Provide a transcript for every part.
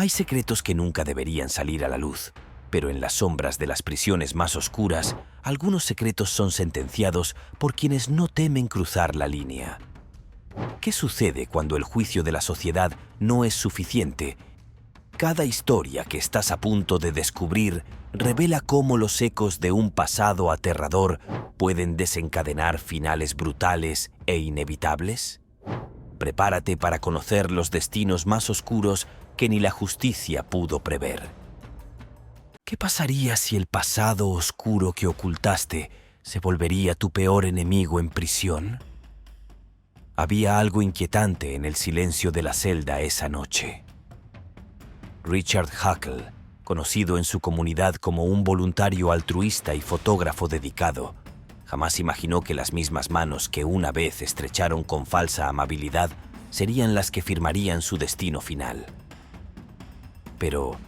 Hay secretos que nunca deberían salir a la luz, pero en las sombras de las prisiones más oscuras, algunos secretos son sentenciados por quienes no temen cruzar la línea. ¿Qué sucede cuando el juicio de la sociedad no es suficiente? Cada historia que estás a punto de descubrir revela cómo los ecos de un pasado aterrador pueden desencadenar finales brutales e inevitables. Prepárate para conocer los destinos más oscuros que ni la justicia pudo prever. ¿Qué pasaría si el pasado oscuro que ocultaste se volvería tu peor enemigo en prisión? Había algo inquietante en el silencio de la celda esa noche. Richard Huckle, conocido en su comunidad como un voluntario altruista y fotógrafo dedicado, jamás imaginó que las mismas manos que una vez estrecharon con falsa amabilidad serían las que firmarían su destino final. Pero,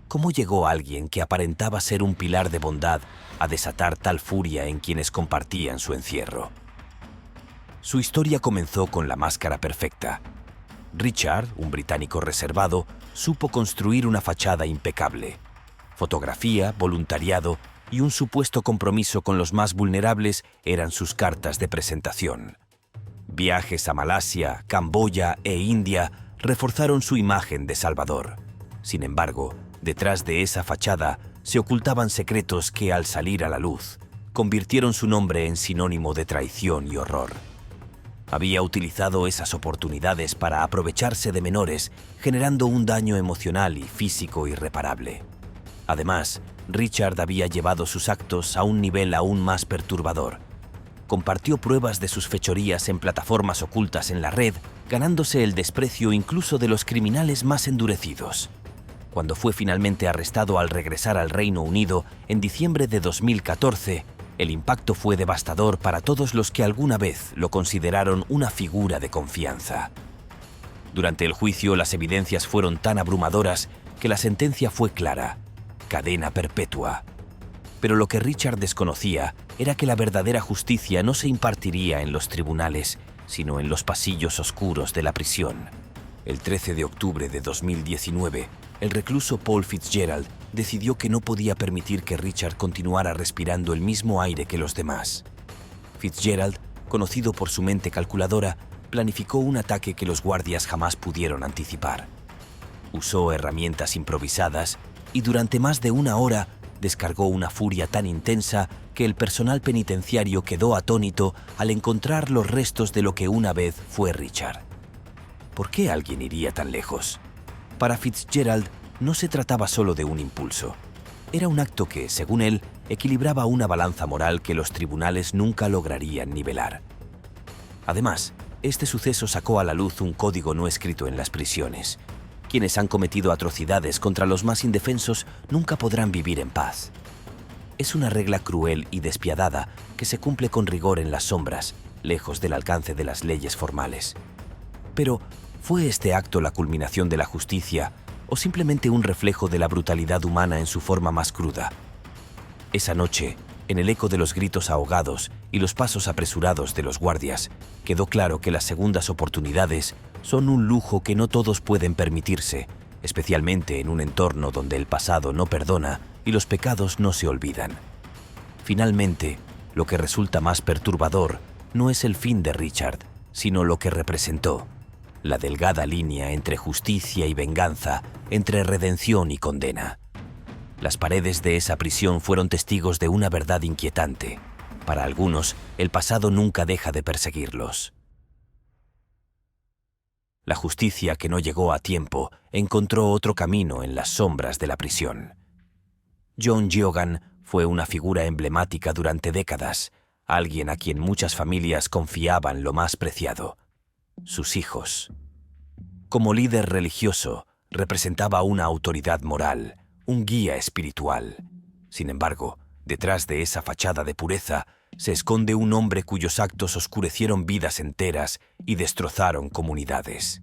¿cómo llegó alguien que aparentaba ser un pilar de bondad a desatar tal furia en quienes compartían su encierro? Su historia comenzó con la máscara perfecta. Richard, un británico reservado, supo construir una fachada impecable. Fotografía, voluntariado y un supuesto compromiso con los más vulnerables eran sus cartas de presentación. Viajes a Malasia, Camboya e India reforzaron su imagen de salvador. Sin embargo, detrás de esa fachada se ocultaban secretos que, al salir a la luz, convirtieron su nombre en sinónimo de traición y horror. Había utilizado esas oportunidades para aprovecharse de menores, generando un daño emocional y físico irreparable. Además, Richard había llevado sus actos a un nivel aún más perturbador. Compartió pruebas de sus fechorías en plataformas ocultas en la red, ganándose el desprecio incluso de los criminales más endurecidos. Cuando fue finalmente arrestado al regresar al Reino Unido en diciembre de 2014, el impacto fue devastador para todos los que alguna vez lo consideraron una figura de confianza. Durante el juicio, las evidencias fueron tan abrumadoras que la sentencia fue clara: cadena perpetua. Pero lo que Richard desconocía era que la verdadera justicia no se impartiría en los tribunales, sino en los pasillos oscuros de la prisión. El 13 de octubre de 2019, el recluso Paul Fitzgerald decidió que no podía permitir que Richard continuara respirando el mismo aire que los demás. Fitzgerald, conocido por su mente calculadora, planificó un ataque que los guardias jamás pudieron anticipar. Usó herramientas improvisadas y durante más de una hora descargó una furia tan intensa que el personal penitenciario quedó atónito al encontrar los restos de lo que una vez fue Richard. ¿Por qué alguien iría tan lejos? Para Fitzgerald no se trataba solo de un impulso. Era un acto que, según él, equilibraba una balanza moral que los tribunales nunca lograrían nivelar. Además, este suceso sacó a la luz un código no escrito en las prisiones. Quienes han cometido atrocidades contra los más indefensos nunca podrán vivir en paz. Es una regla cruel y despiadada que se cumple con rigor en las sombras, lejos del alcance de las leyes formales. Pero, ¿fue este acto la culminación de la justicia o simplemente un reflejo de la brutalidad humana en su forma más cruda? Esa noche, en el eco de los gritos ahogados y los pasos apresurados de los guardias, quedó claro que las segundas oportunidades son un lujo que no todos pueden permitirse, especialmente en un entorno donde el pasado no perdona y los pecados no se olvidan. Finalmente, lo que resulta más perturbador no es el fin de Richard, sino lo que representó: la delgada línea entre justicia y venganza, entre redención y condena. Las paredes de esa prisión fueron testigos de una verdad inquietante. Para algunos, el pasado nunca deja de perseguirlos. La justicia que no llegó a tiempo encontró otro camino en las sombras de la prisión. John Geoghegan fue una figura emblemática durante décadas, alguien a quien muchas familias confiaban lo más preciado: sus hijos. Como líder religioso, representaba una autoridad moral, un guía espiritual. Sin embargo, detrás de esa fachada de pureza se esconde un hombre cuyos actos oscurecieron vidas enteras y destrozaron comunidades.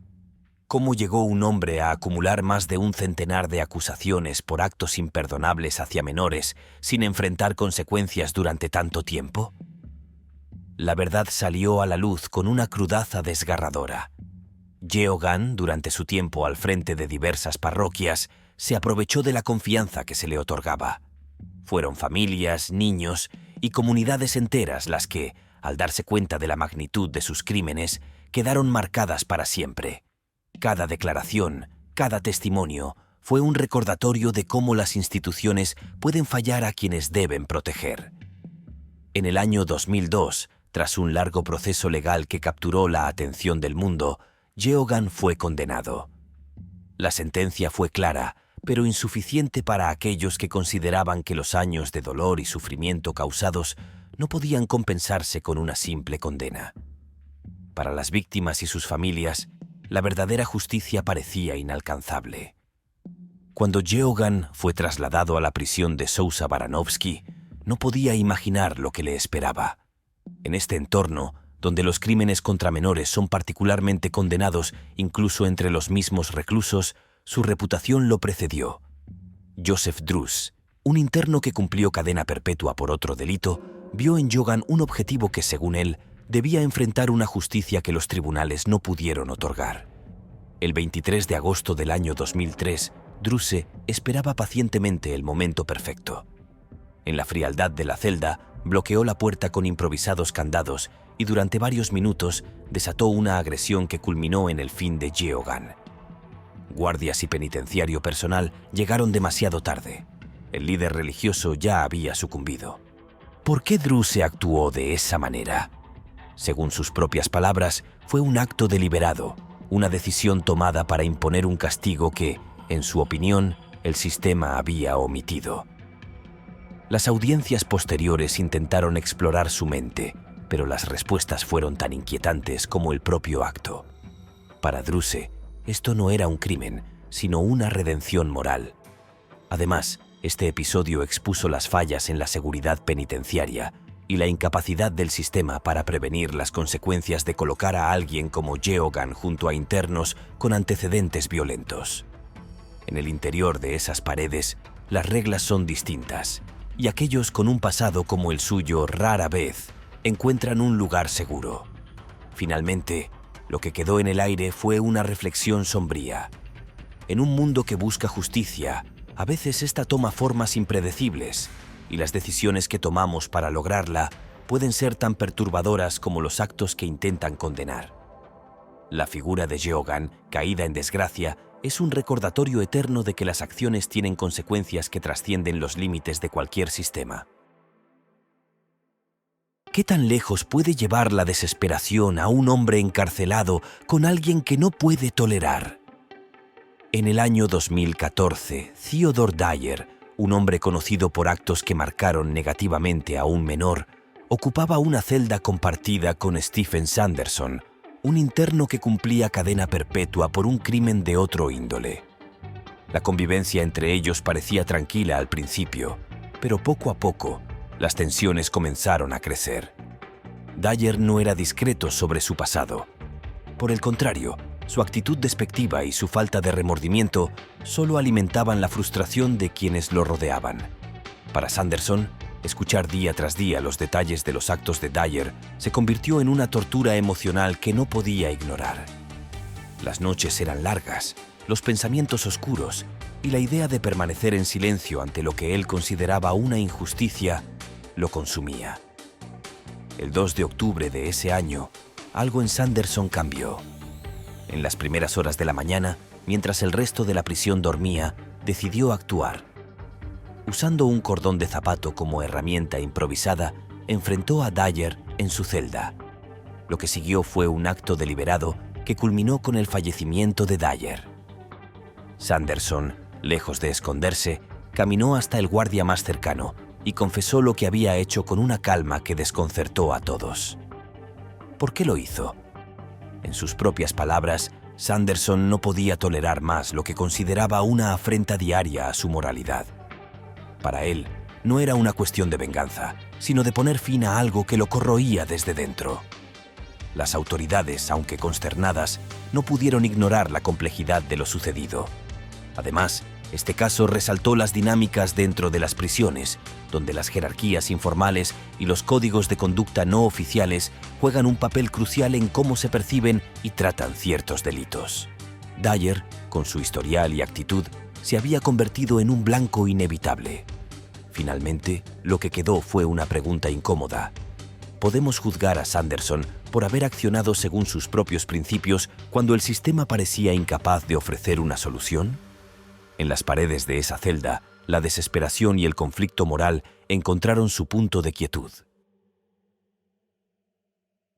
¿Cómo llegó un hombre a acumular más de un centenar de acusaciones por actos imperdonables hacia menores sin enfrentar consecuencias durante tanto tiempo? La verdad salió a la luz con una crudeza desgarradora. Geoghan, durante su tiempo al frente de diversas parroquias, se aprovechó de la confianza que se le otorgaba. Fueron familias, niños y comunidades enteras las que, al darse cuenta de la magnitud de sus crímenes, quedaron marcadas para siempre. Cada declaración, cada testimonio, fue un recordatorio de cómo las instituciones pueden fallar a quienes deben proteger. En el año 2002, tras un largo proceso legal que capturó la atención del mundo, Geoghan fue condenado. La sentencia fue clara, pero insuficiente para aquellos que consideraban que los años de dolor y sufrimiento causados no podían compensarse con una simple condena. Para las víctimas y sus familias, la verdadera justicia parecía inalcanzable. Cuando Geoghan fue trasladado a la prisión de Sousa Baranowski, no podía imaginar lo que le esperaba. En este entorno, donde los crímenes contra menores son particularmente condenados incluso entre los mismos reclusos, su reputación lo precedió. Joseph Druce, un interno que cumplió cadena perpetua por otro delito, vio en Geoghan un objetivo que, según él, debía enfrentar una justicia que los tribunales no pudieron otorgar. El 23 de agosto del año 2003, Druce esperaba pacientemente el momento perfecto. En la frialdad de la celda, bloqueó la puerta con improvisados candados y durante varios minutos desató una agresión que culminó en el fin de Geoghan. Guardias y penitenciario personal llegaron demasiado tarde. El líder religioso ya había sucumbido. ¿Por qué Druce actuó de esa manera? Según sus propias palabras, fue un acto deliberado, una decisión tomada para imponer un castigo que, en su opinión, el sistema había omitido. Las audiencias posteriores intentaron explorar su mente, pero las respuestas fueron tan inquietantes como el propio acto. Para Druce, esto no era un crimen, sino una redención moral. Además, este episodio expuso las fallas en la seguridad penitenciaria y la incapacidad del sistema para prevenir las consecuencias de colocar a alguien como Geoghan junto a internos con antecedentes violentos. En el interior de esas paredes, las reglas son distintas, y aquellos con un pasado como el suyo rara vez encuentran un lugar seguro. Finalmente, lo que quedó en el aire fue una reflexión sombría. En un mundo que busca justicia, a veces esta toma formas impredecibles, y las decisiones que tomamos para lograrla pueden ser tan perturbadoras como los actos que intentan condenar. La figura de Geoghan, caída en desgracia, es un recordatorio eterno de que las acciones tienen consecuencias que trascienden los límites de cualquier sistema. ¿Qué tan lejos puede llevar la desesperación a un hombre encarcelado con alguien que no puede tolerar? En el año 2014, Theodore Dyer, un hombre conocido por actos que marcaron negativamente a un menor, ocupaba una celda compartida con Stephen Sanderson, un interno que cumplía cadena perpetua por un crimen de otro índole. La convivencia entre ellos parecía tranquila al principio, pero poco a poco las tensiones comenzaron a crecer. Dyer no era discreto sobre su pasado. Por el contrario, su actitud despectiva y su falta de remordimiento solo alimentaban la frustración de quienes lo rodeaban. Para Sanderson, escuchar día tras día los detalles de los actos de Dyer se convirtió en una tortura emocional que no podía ignorar. Las noches eran largas, los pensamientos oscuros y la idea de permanecer en silencio ante lo que él consideraba una injusticia lo consumía. El 2 de octubre de ese año, algo en Sanderson cambió. En las primeras horas de la mañana, mientras el resto de la prisión dormía, decidió actuar. Usando un cordón de zapato como herramienta improvisada, enfrentó a Dyer en su celda. Lo que siguió fue un acto deliberado que culminó con el fallecimiento de Dyer. Sanderson, lejos de esconderse, caminó hasta el guardia más cercano y confesó lo que había hecho con una calma que desconcertó a todos. ¿Por qué lo hizo? En sus propias palabras, Sanderson no podía tolerar más lo que consideraba una afrenta diaria a su moralidad. Para él, no era una cuestión de venganza, sino de poner fin a algo que lo corroía desde dentro. Las autoridades, aunque consternadas, no pudieron ignorar la complejidad de lo sucedido. Además, Este caso resaltó las dinámicas dentro de las prisiones, donde las jerarquías informales y los códigos de conducta no oficiales juegan un papel crucial en cómo se perciben y tratan ciertos delitos. Dyer, con su historial y actitud, se había convertido en un blanco inevitable. Finalmente, lo que quedó fue una pregunta incómoda. ¿Podemos juzgar a Sanderson por haber accionado según sus propios principios cuando el sistema parecía incapaz de ofrecer una solución? En las paredes de esa celda, la desesperación y el conflicto moral encontraron su punto de quietud.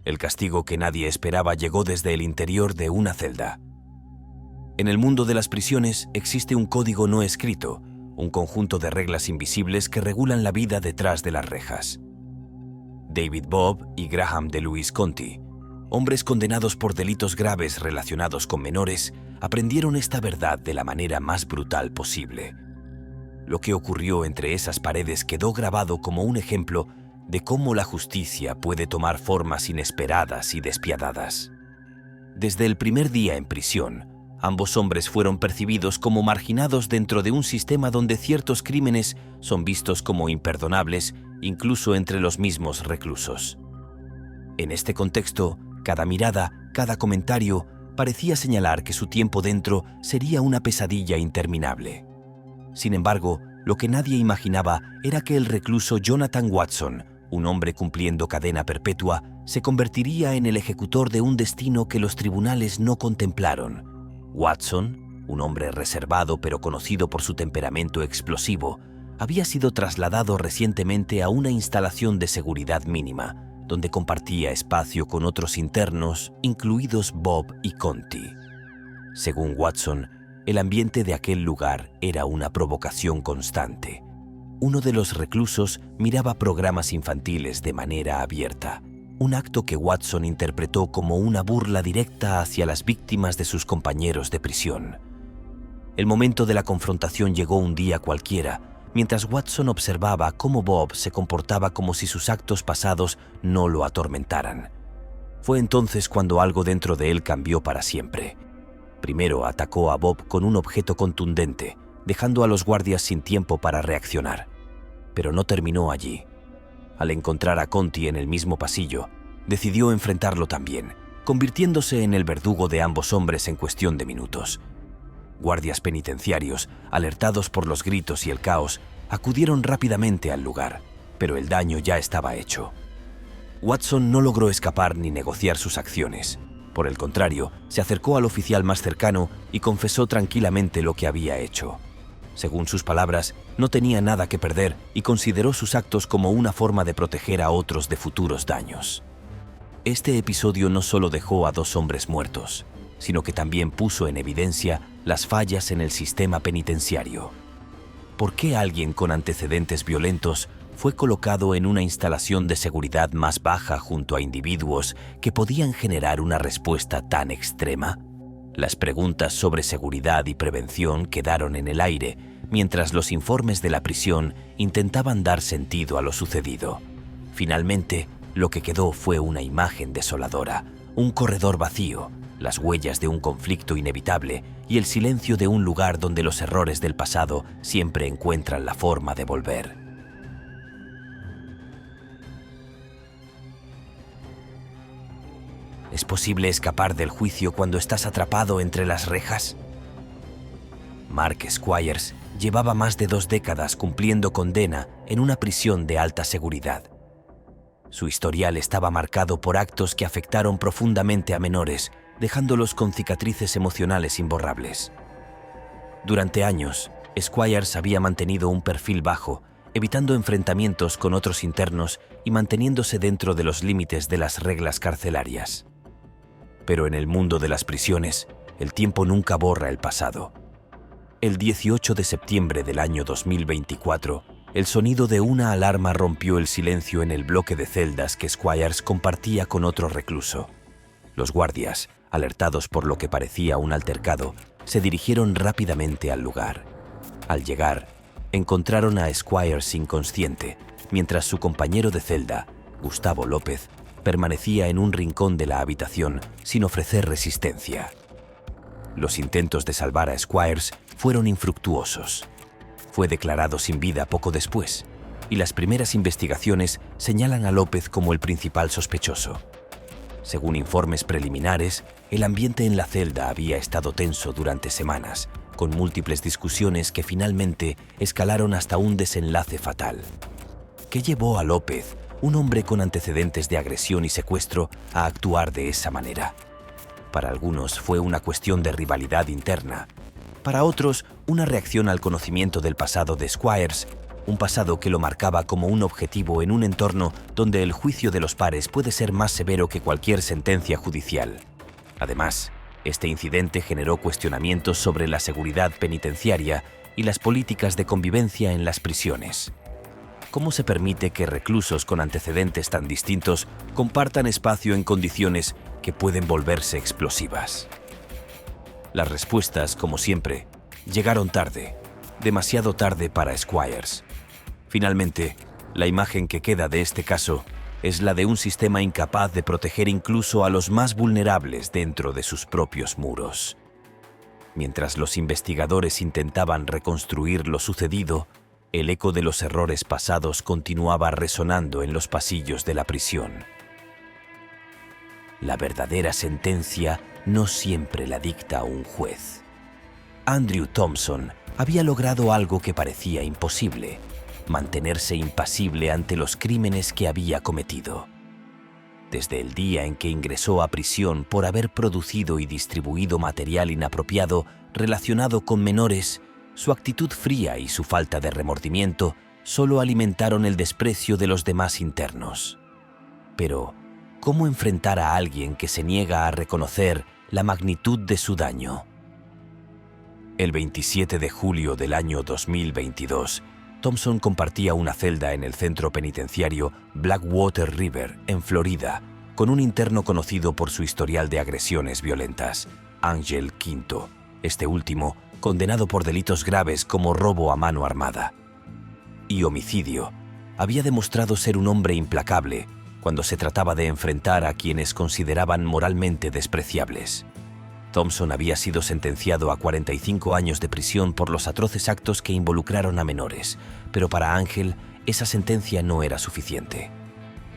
El castigo que nadie esperaba llegó desde el interior de una celda. En el mundo de las prisiones existe un código no escrito, un conjunto de reglas invisibles que regulan la vida detrás de las rejas. David Bobb y Graham DeLuis Conti, hombres condenados por delitos graves relacionados con menores, aprendieron esta verdad de la manera más brutal posible. Lo que ocurrió entre esas paredes quedó grabado como un ejemplo de cómo la justicia puede tomar formas inesperadas y despiadadas. Desde el primer día en prisión, ambos hombres fueron percibidos como marginados dentro de un sistema donde ciertos crímenes son vistos como imperdonables, incluso entre los mismos reclusos. En este contexto, cada mirada, cada comentario, parecía señalar que su tiempo dentro sería una pesadilla interminable. Sin embargo, lo que nadie imaginaba era que el recluso Jonathan Watson, un hombre cumpliendo cadena perpetua, se convertiría en el ejecutor de un destino que los tribunales no contemplaron. Watson, un hombre reservado pero conocido por su temperamento explosivo, había sido trasladado recientemente a una instalación de seguridad mínima, donde compartía espacio con otros internos, incluidos Bobb y Conti. Según Watson, el ambiente de aquel lugar era una provocación constante. Uno de los reclusos miraba programas infantiles de manera abierta, un acto que Watson interpretó como una burla directa hacia las víctimas de sus compañeros de prisión. El momento de la confrontación llegó un día cualquiera, mientras Watson observaba cómo Bobb se comportaba como si sus actos pasados no lo atormentaran. Fue entonces cuando algo dentro de él cambió para siempre. Primero atacó a Bobb con un objeto contundente, dejando a los guardias sin tiempo para reaccionar. Pero no terminó allí. Al encontrar a Conti en el mismo pasillo, decidió enfrentarlo también, convirtiéndose en el verdugo de ambos hombres en cuestión de minutos. Guardias penitenciarios, alertados por los gritos y el caos, acudieron rápidamente al lugar, pero el daño ya estaba hecho. Watson no logró escapar ni negociar sus acciones. Por el contrario, se acercó al oficial más cercano y confesó tranquilamente lo que había hecho. Según sus palabras, no tenía nada que perder y consideró sus actos como una forma de proteger a otros de futuros daños. Este episodio no solo dejó a dos hombres muertos, sino que también puso en evidencia las fallas en el sistema penitenciario. ¿Por qué alguien con antecedentes violentos fue colocado en una instalación de seguridad más baja junto a individuos que podían generar una respuesta tan extrema? Las preguntas sobre seguridad y prevención quedaron en el aire, mientras los informes de la prisión intentaban dar sentido a lo sucedido. Finalmente, lo que quedó fue una imagen desoladora, un corredor vacío, las huellas de un conflicto inevitable y el silencio de un lugar donde los errores del pasado siempre encuentran la forma de volver. ¿Es posible escapar del juicio cuando estás atrapado entre las rejas? Mark Squires llevaba más de 2 décadas cumpliendo condena en una prisión de alta seguridad. Su historial estaba marcado por actos que afectaron profundamente a menores, dejándolos con cicatrices emocionales imborrables. Durante años, Squires había mantenido un perfil bajo, evitando enfrentamientos con otros internos y manteniéndose dentro de los límites de las reglas carcelarias. Pero en el mundo de las prisiones, el tiempo nunca borra el pasado. El 18 de septiembre del año 2024, el sonido de una alarma rompió el silencio en el bloque de celdas que Squires compartía con otro recluso. Los guardias, alertados por lo que parecía un altercado, se dirigieron rápidamente al lugar. Al llegar, encontraron a Squires inconsciente, mientras su compañero de celda, Gustavo López, permanecía en un rincón de la habitación sin ofrecer resistencia. Los intentos de salvar a Squires fueron infructuosos. Fue declarado sin vida poco después, y las primeras investigaciones señalan a López como el principal sospechoso. Según informes preliminares, el ambiente en la celda había estado tenso durante semanas, con múltiples discusiones que finalmente escalaron hasta un desenlace fatal. ¿Qué llevó a López, un hombre con antecedentes de agresión y secuestro, a actuar de esa manera? Para algunos fue una cuestión de rivalidad interna. Para otros, una reacción al conocimiento del pasado de Squires, un pasado que lo marcaba como un objetivo en un entorno donde el juicio de los pares puede ser más severo que cualquier sentencia judicial. Además, este incidente generó cuestionamientos sobre la seguridad penitenciaria y las políticas de convivencia en las prisiones. ¿Cómo se permite que reclusos con antecedentes tan distintos compartan espacio en condiciones que pueden volverse explosivas? Las respuestas, como siempre, llegaron tarde, demasiado tarde para Squires. Finalmente, la imagen que queda de este caso es la de un sistema incapaz de proteger incluso a los más vulnerables dentro de sus propios muros. Mientras los investigadores intentaban reconstruir lo sucedido, el eco de los errores pasados continuaba resonando en los pasillos de la prisión. La verdadera sentencia no siempre la dicta un juez. Andrew Thompson había logrado algo que parecía imposible: mantenerse impasible ante los crímenes que había cometido. Desde el día en que ingresó a prisión por haber producido y distribuido material inapropiado relacionado con menores, su actitud fría y su falta de remordimiento solo alimentaron el desprecio de los demás internos. Pero, ¿cómo enfrentar a alguien que se niega a reconocer la magnitud de su daño? El 27 de julio del año 2022, Thompson compartía una celda en el centro penitenciario Blackwater River, en Florida, con un interno conocido por su historial de agresiones violentas, Ángel Quinto, este último condenado por delitos graves como robo a mano armada y homicidio. Había demostrado ser un hombre implacable cuando se trataba de enfrentar a quienes consideraban moralmente despreciables. Thompson había sido sentenciado a 45 años de prisión por los atroces actos que involucraron a menores, pero para Ángel esa sentencia no era suficiente.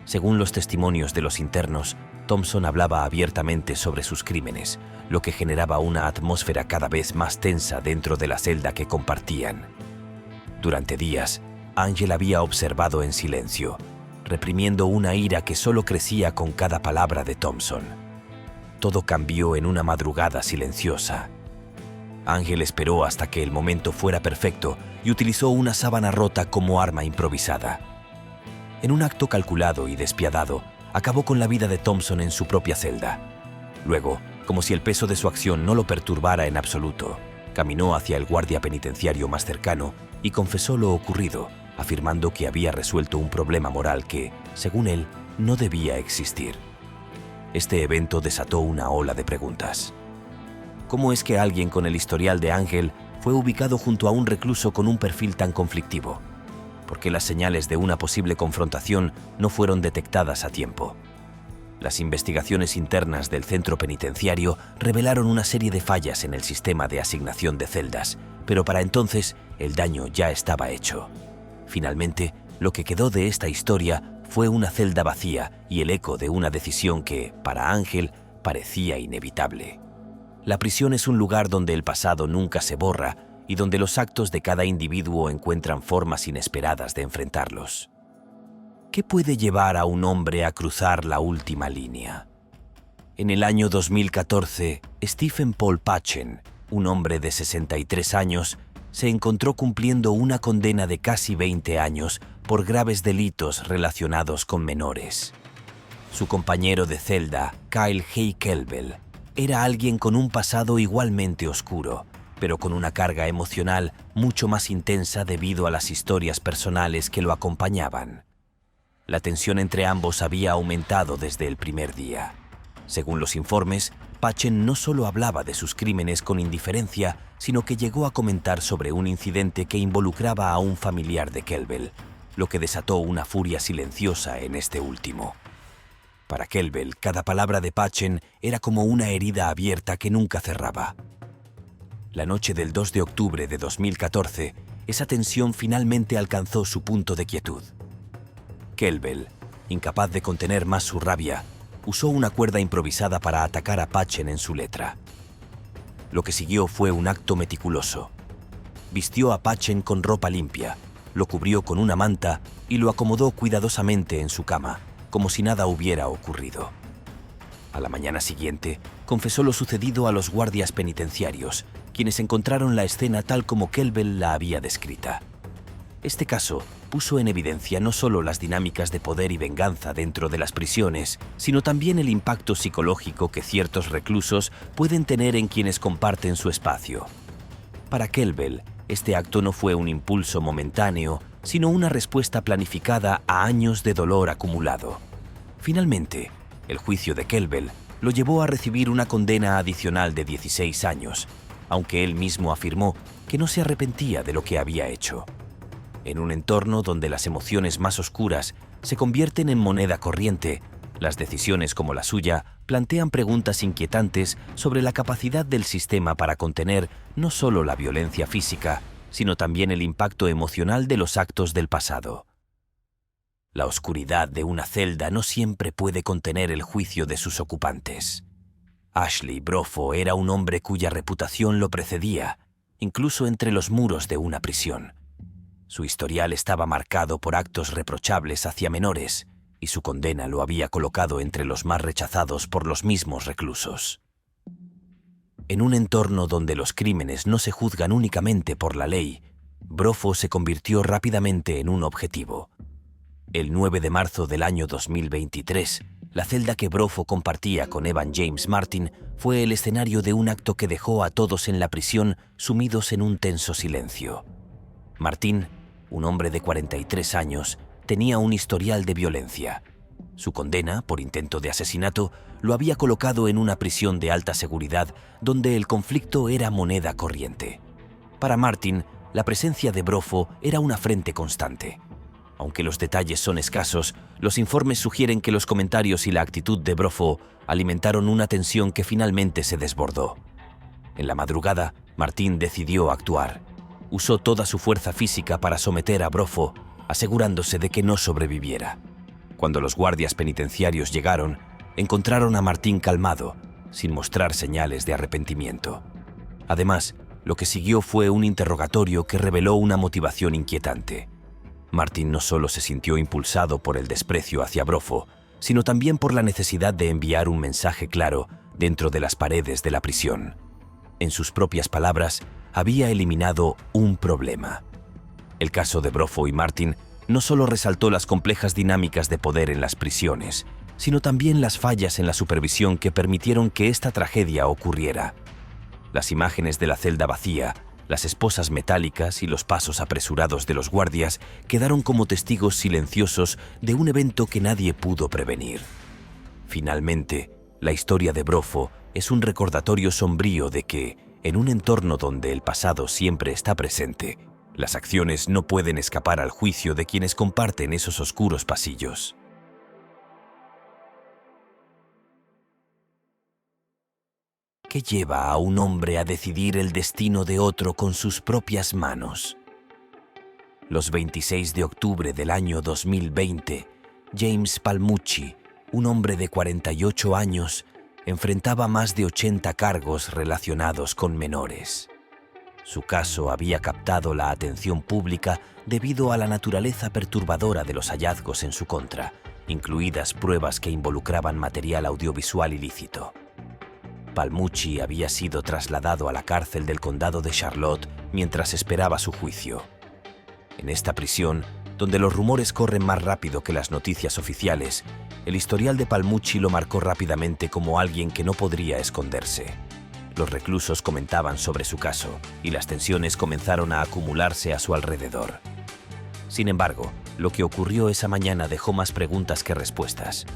Según los testimonios de los internos, Thompson hablaba abiertamente sobre sus crímenes, lo que generaba una atmósfera cada vez más tensa dentro de la celda que compartían. Durante días, Ángel había observado en silencio, reprimiendo una ira que solo crecía con cada palabra de Thompson. Todo cambió en una madrugada silenciosa. Ángel esperó hasta que el momento fuera perfecto y utilizó una sábana rota como arma improvisada. En un acto calculado y despiadado, acabó con la vida de Thompson en su propia celda. Luego, como si el peso de su acción no lo perturbara en absoluto, caminó hacia el guardia penitenciario más cercano y confesó lo ocurrido, afirmando que había resuelto un problema moral que, según él, no debía existir. Este evento desató una ola de preguntas. ¿Cómo es que alguien con el historial de Ángel fue ubicado junto a un recluso con un perfil tan conflictivo? ¿Por qué las señales de una posible confrontación no fueron detectadas a tiempo? Las investigaciones internas del centro penitenciario revelaron una serie de fallas en el sistema de asignación de celdas, pero para entonces el daño ya estaba hecho. Finalmente, lo que quedó de esta historia fue una celda vacía y el eco de una decisión que, para Ángel, parecía inevitable. La prisión es un lugar donde el pasado nunca se borra y donde los actos de cada individuo encuentran formas inesperadas de enfrentarlos. ¿Qué puede llevar a un hombre a cruzar la última línea? En el año 2014, Stephen Paul Patchen, un hombre de 63 años, se encontró cumpliendo una condena de casi 20 años por graves delitos relacionados con menores. Su compañero de celda, Kyle Hay Kelbel, era alguien con un pasado igualmente oscuro, pero con una carga emocional mucho más intensa debido a las historias personales que lo acompañaban. La tensión entre ambos había aumentado desde el primer día. Según los informes, Patchen no solo hablaba de sus crímenes con indiferencia, sino que llegó a comentar sobre un incidente que involucraba a un familiar de Kelbel, lo que desató una furia silenciosa en este último. Para Kelbel, cada palabra de Patchen era como una herida abierta que nunca cerraba. La noche del 2 de octubre de 2014, esa tensión finalmente alcanzó su punto de quietud. Kelbel, incapaz de contener más su rabia, usó una cuerda improvisada para atacar a Patchen en su letra. Lo que siguió fue un acto meticuloso. Vistió a Patchen con ropa limpia, lo cubrió con una manta y lo acomodó cuidadosamente en su cama, como si nada hubiera ocurrido. A la mañana siguiente, confesó lo sucedido a los guardias penitenciarios, quienes encontraron la escena tal como Kelbel la había descrita. Este caso puso en evidencia no solo las dinámicas de poder y venganza dentro de las prisiones, sino también el impacto psicológico que ciertos reclusos pueden tener en quienes comparten su espacio. Para Kelbel, este acto no fue un impulso momentáneo, sino una respuesta planificada a años de dolor acumulado. Finalmente, el juicio de Kelbel lo llevó a recibir una condena adicional de 16 años, aunque él mismo afirmó que no se arrepentía de lo que había hecho. En un entorno donde las emociones más oscuras se convierten en moneda corriente, las decisiones como la suya plantean preguntas inquietantes sobre la capacidad del sistema para contener no solo la violencia física, sino también el impacto emocional de los actos del pasado. La oscuridad de una celda no siempre puede contener el juicio de sus ocupantes. Ashley Brofo era un hombre cuya reputación lo precedía, incluso entre los muros de una prisión. Su historial estaba marcado por actos reprochables hacia menores, y su condena lo había colocado entre los más rechazados por los mismos reclusos. En un entorno donde los crímenes no se juzgan únicamente por la ley, Brofo se convirtió rápidamente en un objetivo. El 9 de marzo del año 2023, la celda que Brofo compartía con Evan James Martin fue el escenario de un acto que dejó a todos en la prisión sumidos en un tenso silencio. Martin, un hombre de 43 años, tenía un historial de violencia. Su condena, por intento de asesinato, lo había colocado en una prisión de alta seguridad donde el conflicto era moneda corriente. Para Martin, la presencia de Brofo era una frente constante. Aunque los detalles son escasos, los informes sugieren que los comentarios y la actitud de Brofo alimentaron una tensión que finalmente se desbordó. En la madrugada, Martin decidió actuar. Usó toda su fuerza física para someter a Brofo, asegurándose de que no sobreviviera. Cuando los guardias penitenciarios llegaron, encontraron a Martin calmado, sin mostrar señales de arrepentimiento. Además, lo que siguió fue un interrogatorio que reveló una motivación inquietante. Martin no solo se sintió impulsado por el desprecio hacia Brofo, sino también por la necesidad de enviar un mensaje claro dentro de las paredes de la prisión. En sus propias palabras, había eliminado un problema. El caso de Brofo y Martin no solo resaltó las complejas dinámicas de poder en las prisiones, sino también las fallas en la supervisión que permitieron que esta tragedia ocurriera. Las imágenes de la celda vacía, las esposas metálicas y los pasos apresurados de los guardias quedaron como testigos silenciosos de un evento que nadie pudo prevenir. Finalmente, la historia de Brofo es un recordatorio sombrío de que, en un entorno donde el pasado siempre está presente, las acciones no pueden escapar al juicio de quienes comparten esos oscuros pasillos. ¿Qué lleva a un hombre a decidir el destino de otro con sus propias manos? Los 26 de octubre del año 2020, James Palmucci, un hombre de 48 años, enfrentaba más de 80 cargos relacionados con menores. Su caso había captado la atención pública debido a la naturaleza perturbadora de los hallazgos en su contra, incluidas pruebas que involucraban material audiovisual ilícito. Palmucci había sido trasladado a la cárcel del condado de Charlotte mientras esperaba su juicio. En esta prisión, donde los rumores corren más rápido que las noticias oficiales, el historial de Palmucci lo marcó rápidamente como alguien que no podría esconderse. Los reclusos comentaban sobre su caso y las tensiones comenzaron a acumularse a su alrededor. Sin embargo, lo que ocurrió esa mañana dejó más preguntas que respuestas.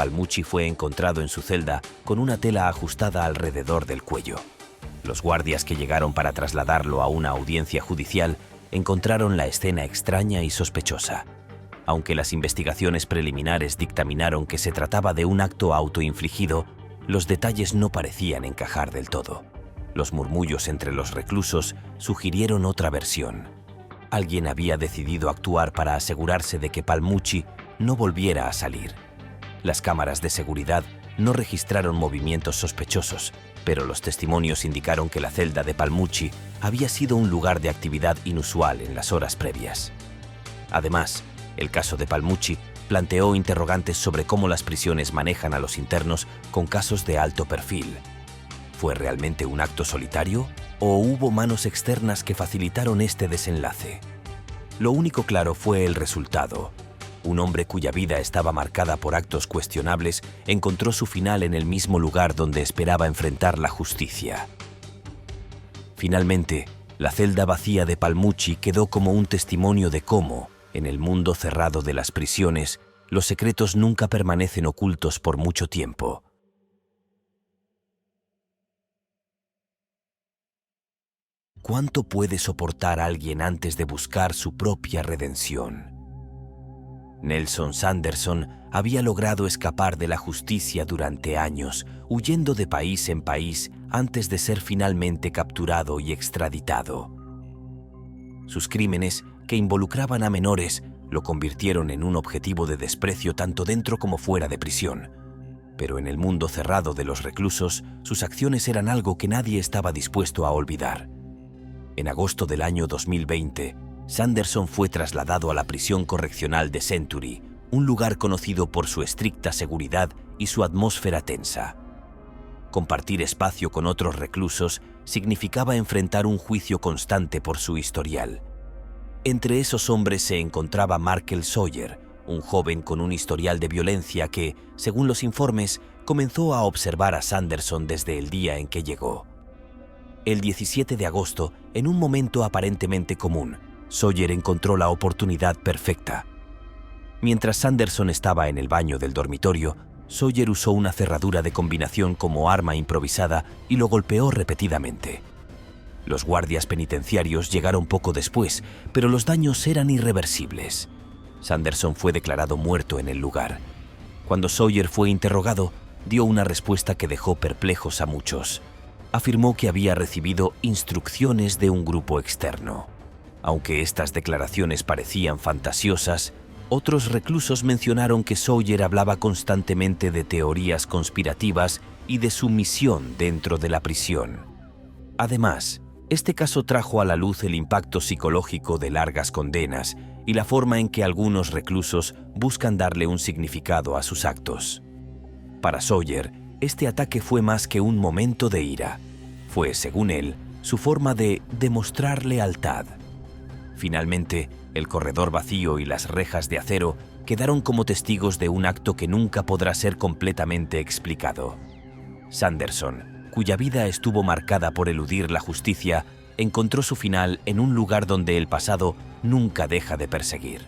Palmucci fue encontrado en su celda con una tela ajustada alrededor del cuello. Los guardias que llegaron para trasladarlo a una audiencia judicial encontraron la escena extraña y sospechosa. Aunque las investigaciones preliminares dictaminaron que se trataba de un acto autoinfligido, los detalles no parecían encajar del todo. Los murmullos entre los reclusos sugirieron otra versión. Alguien había decidido actuar para asegurarse de que Palmucci no volviera a salir. Las cámaras de seguridad no registraron movimientos sospechosos, pero los testimonios indicaron que la celda de Palmucci había sido un lugar de actividad inusual en las horas previas. Además, el caso de Palmucci planteó interrogantes sobre cómo las prisiones manejan a los internos con casos de alto perfil. ¿Fue realmente un acto solitario o hubo manos externas que facilitaron este desenlace? Lo único claro fue el resultado. Un hombre cuya vida estaba marcada por actos cuestionables encontró su final en el mismo lugar donde esperaba enfrentar la justicia. Finalmente, la celda vacía de Palmucci quedó como un testimonio de cómo, en el mundo cerrado de las prisiones, los secretos nunca permanecen ocultos por mucho tiempo. ¿Cuánto puede soportar alguien antes de buscar su propia redención? Nelson Sanderson había logrado escapar de la justicia durante años, huyendo de país en país antes de ser finalmente capturado y extraditado. Sus crímenes, que involucraban a menores, lo convirtieron en un objetivo de desprecio tanto dentro como fuera de prisión. Pero en el mundo cerrado de los reclusos, sus acciones eran algo que nadie estaba dispuesto a olvidar. En agosto del año 2020, Sanderson fue trasladado a la prisión correccional de Century, un lugar conocido por su estricta seguridad y su atmósfera tensa. Compartir espacio con otros reclusos significaba enfrentar un juicio constante por su historial. Entre esos hombres se encontraba Markel Sawyer, un joven con un historial de violencia que, según los informes, comenzó a observar a Sanderson desde el día en que llegó. El 17 de agosto, en un momento aparentemente común, Sawyer encontró la oportunidad perfecta. Mientras Sanderson estaba en el baño del dormitorio, Sawyer usó una cerradura de combinación como arma improvisada y lo golpeó repetidamente. Los guardias penitenciarios llegaron poco después, pero los daños eran irreversibles. Sanderson fue declarado muerto en el lugar. Cuando Sawyer fue interrogado, dio una respuesta que dejó perplejos a muchos. Afirmó que había recibido instrucciones de un grupo externo. Aunque estas declaraciones parecían fantasiosas, otros reclusos mencionaron que Sawyer hablaba constantemente de teorías conspirativas y de su misión dentro de la prisión. Además, este caso trajo a la luz el impacto psicológico de largas condenas y la forma en que algunos reclusos buscan darle un significado a sus actos. Para Sawyer, este ataque fue más que un momento de ira. Fue, según él, su forma de demostrar lealtad. Finalmente, el corredor vacío y las rejas de acero quedaron como testigos de un acto que nunca podrá ser completamente explicado. Sanderson, cuya vida estuvo marcada por eludir la justicia, encontró su final en un lugar donde el pasado nunca deja de perseguir.